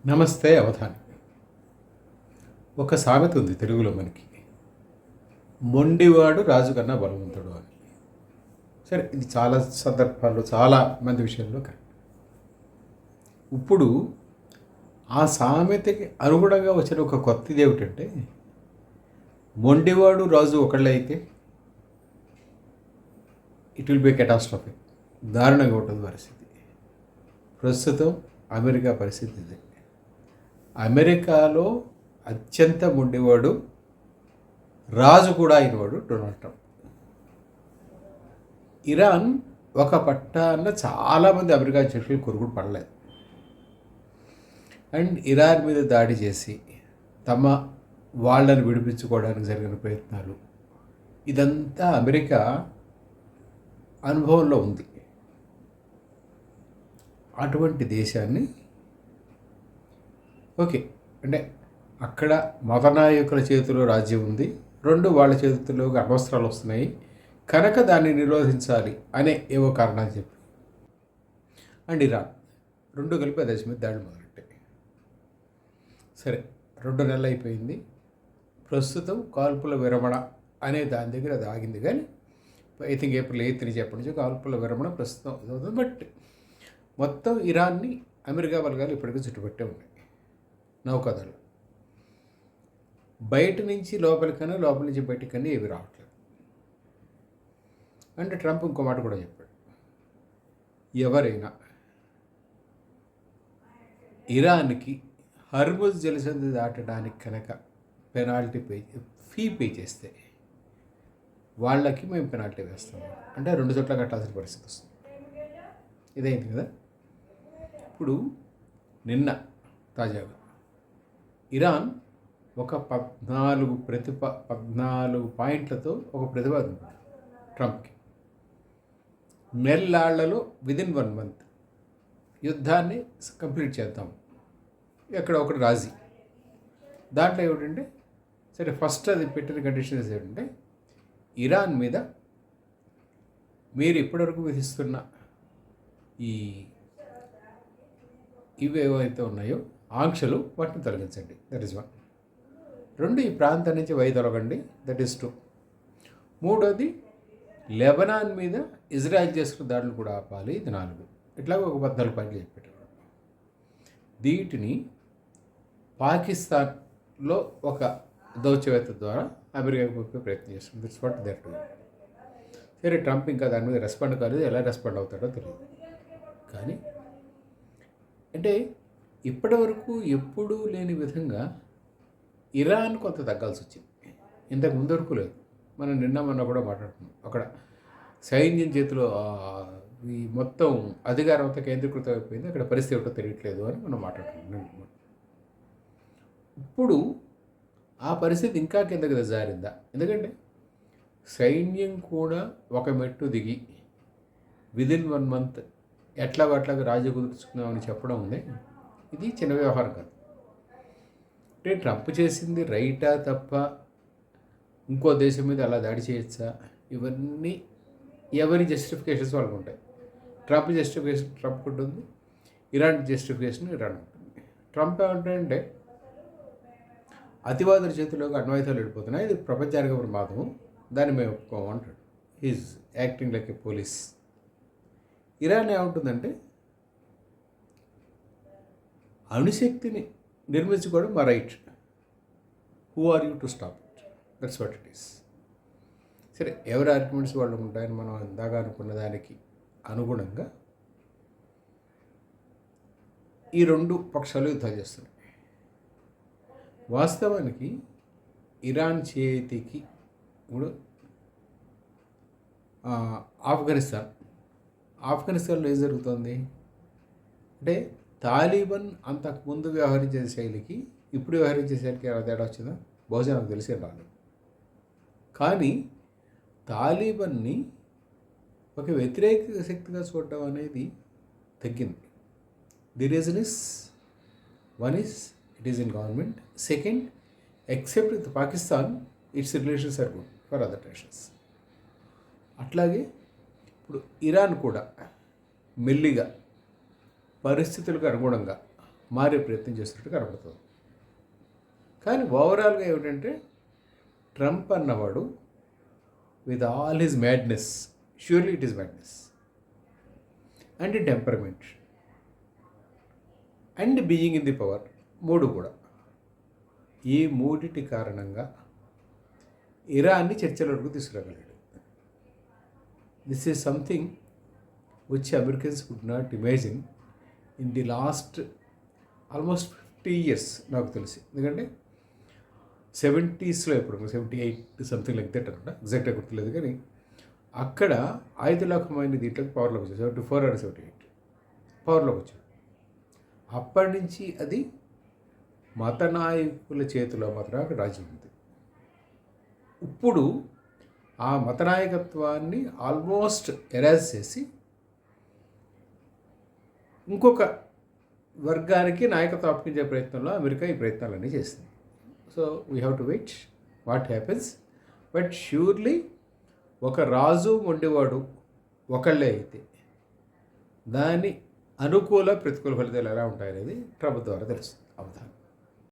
నమస్తే అవధాని. ఒక సామెత ఉంది తెలుగులో మనకి, మొండివాడు రాజు కన్నా బలవంతుడు అని. సరే, ఇది చాలా సందర్భాల్లో చాలా మంది విషయాల్లో కరెక్ట్. ఇప్పుడు ఆ సామెతకి అనుగుణంగా వచ్చిన ఒక కొత్తది ఏమిటంటే, మొండివాడు రాజు ఒకళ్ళైతే ఇట్ విల్ బి కెటాస్ట్రఫీ, దారుణంగా ఉంటుంది పరిస్థితి. ప్రస్తుతం అమెరికా పరిస్థితి ఇదే. అమెరికాలో అత్యంత మొండివాడు రాజు కూడా అయినవాడు డొనాల్డ్ ట్రంప్. ఇరాన్ ఒక పట్టాన చాలామంది అమెరికా అధ్యక్షులు కొరుగుడు పడలేదు. అండ్ ఇరాన్ మీద దాడి చేసి వాళ్ళని విడిపించుకోవడానికి జరిగిన ప్రయత్నాలు, ఇదంతా అమెరికా అనుభవంలో ఉంది. అటువంటి దేశాన్ని ఓకే అంటే అక్కడ మతనాయకుల చేతిలో రాజ్యం ఉంది, వాళ్ళ చేతుల్లోకి అనవసరాలు వస్తున్నాయి కనుక దాన్ని నిరోధించాలి అనే ఏవో కారణాలు చెప్పి అండ్ ఇరాన్ కలిపి ఆ దేశం మీద దాడి మొదలెట్టాయి. సరే, 2 నెలలు అయిపోయింది. ప్రస్తుతం కాల్పుల విరమణ అనే దాని దగ్గర అది ఆగింది. కానీ ఐ థింక్ ఏప్రిల్ 8 నుంచి ఎప్పటి నుంచో కాల్పుల విరమణ ప్రస్తుతం ఇదవుతుంది. బట్ మొత్తం ఇరాన్ని అమెరికా బలగాలు ఇప్పటికీ చుట్టుపట్టే ఉన్నాయి. నౌకాదళం బయట నుంచి లోపలికన్నా, లోపల నుంచి బయటికన్నా ఏవి రావట్లేదు. అంటే ట్రంప్ ఇంకో మాట కూడా చెప్పాడు, ఎవరైనా ఇరాన్కి హర్ముజ్ జలసంధి దాటడానికి కనుక పెనాల్టీ ఫీ పే చేస్తే వాళ్ళకి మేము పెనాల్టీ వేస్తాము. అంటే 2 చోట్ల కట్టాల్సిన పరిస్థితి వస్తుంది. ఇదైంది కదా. ఇప్పుడు నిన్న తాజాగా ఇరాన్ ఒక 14 పాయింట్లతో ఒక ప్రతిపాదన ట్రంప్కి, నెల్లాళ్లలో విదిన్ 1 month యుద్ధాన్ని కంప్లీట్ చేద్దాం, ఎక్కడ ఒకటి రాజీ. దాంట్లో ఏమిటంటే, సరే ఫస్ట్ అది పెట్టిన కండిషన్స్ ఏమిటంటే, ఇరాన్ మీద మీరు ఇప్పటివరకు విధిస్తున్న ఇవేవైతే ఉన్నాయో ఆంక్షలు, వాటిని తొలగించండి. That is 1. 2, ఈ ప్రాంతం నుంచి వైదొలగండి. That is 2. 3, లెబనాన్ మీద ఇజ్రాయెల్ చేసుకున్న దాడులు కూడా ఆపాలి. ఇది 4. ఇట్లా ఒక 14 పాయింట్లు చెప్పారు. వీటిని పాకిస్తాన్లో ఒక దౌత్యవేత్త ద్వారా అమెరికాకు పంపే ప్రయత్నం చేస్తుంది. That's what they are doing. సరే, ట్రంప్ ఇంకా దాని మీద రెస్పాండ్ కాలేదు. ఎలా రెస్పాండ్ అవుతాడో తెలియదు. కానీ అంటే ఇప్పటి వరకు ఎప్పుడూ లేని విధంగా ఇరాన్ కొంత తగ్గాల్సి వచ్చింది. ఇంతకు ముందు వరకు లేదు. మనం మొన్న కూడా మాట్లాడుతున్నాం. అక్కడ సైన్యం చేతిలో ఈ మొత్తం అధికారం అంతా కేంద్రీకృతం అయిపోయింది. అక్కడ పరిస్థితి ఏమిటో తెలియట్లేదు అని మనం మాట్లాడుతున్నాం. ఇప్పుడు ఆ పరిస్థితి ఇంకా కిందకి జారిందా? ఎందుకంటే సైన్యం కూడా ఒక మెట్టు దిగి విదిన్ 1 month ఎట్లాగా రాజీ కుదుర్చుకున్నామని చెప్పడం ఉంది. ఇది చిన్న వ్యవహారం కాదు. అంటే ట్రంప్ చేసింది రైటా తప్ప ఇంకో దేశం మీద అలా దాడి చేయొచ్చా? ఇవన్నీ ఎవరి జస్టిఫికేషన్స్ వాళ్ళకు ఉంటాయి. ట్రంప్ జస్టిఫికేషన్ ట్రంప్ ఉంటుంది, ఇరాన్ జస్టిఫికేషన్ ఇరాన్ ఉంటుంది. ట్రంప్ ఏమంటాడంటే, అతివాదుల చేతిలోకి అణ్వాయుధాలు వెళ్ళిపోతున్నాయి, ఇది ప్రపంచానికి ప్రమాదం, దాన్ని మేము ఒప్పుకోమంటాడు. Is acting like a police. Iran ఏముంటుందంటే, అణుశక్తిని నిర్మించుకోవడం మా right, who are you to stop it? That's what it is. సరే, ఎవరి ఆర్గ్యుమెంట్స్ వాళ్ళు ఉంటాయని మనం ఇందాక అనుకున్న దానికి అనుగుణంగా ఈ 2 పక్షాలు యుద్ధాలు చేస్తున్నాయి. వాస్తవానికి ఇరాన్ చేతికి ఇప్పుడు ఆఫ్ఘనిస్తాన్లో ఏం జరుగుతుంది అంటే, తాలిబాన్ అంతకుముందు వ్యవహరించే శైలికి ఇప్పుడు వ్యవహరించే శైలికి ఎలా తేడా వచ్చిందో బహుశా నాకు తెలిసే రాలేదు. కానీ తాలిబాన్ని ఒక వ్యతిరేక శక్తిగా చూడటం అనేది తగ్గింది. The reason is, 1 is it is in government. 2, except with Pakistan, its relations are good for other nations. అట్లాగే ఇప్పుడు ఇరాన్ కూడా మెల్లిగా పరిస్థితులకు అనుగుణంగా మారే ప్రయత్నం చేస్తున్నట్టు కనబడుతుంది. కానీ ఓవరాల్గా ఏమిటంటే ట్రంప్ అన్నవాడు with all his madness, surely it is madness and temperament and being in the power, మూడు కూడా, ఈ మూడిటి కారణంగా ఇరాన్ని చర్చల వరకు తీసుకురాగలిగాడు. This is something which Americans could not imagine in the last almost 50 years నాకు తెలిసి. ఎందుకంటే 70sలో ఎప్పుడు 78 సంథింగ్ లైక్ దట్ అనమాట, ఎగ్జాక్ట్గా గుర్తులేదు. కానీ అక్కడ ఆయుధుల్లా ఖొమైనీ దీంట్లోకి పవర్లోకి వచ్చాడు, 74 or 78 పవర్లోకి వచ్చాడు. అప్పటి నుంచి అది మత నాయకుల చేతిలో మాత్రం అక్కడ రాజ్యం ఉంది. ఇప్పుడు ఆ మత నాయకత్వాన్ని ఆల్మోస్ట్ ఎరేజ్ చేసి ఇంకొక వర్గానికి నాయకత్వం అప్పగించే ప్రయత్నంలో అమెరికా ఈ ప్రయత్నాలన్నీ చేసింది. So we have to wait what happens. But surely ఒక రాజు మొండివాడు ఒకళ్ళే అయితే దాని అనుకూల ప్రతికూల ఫలితాలు ఎలా ఉంటాయనేది ట్రంప్ ద్వారా తెలుస్తుంది అవధానం.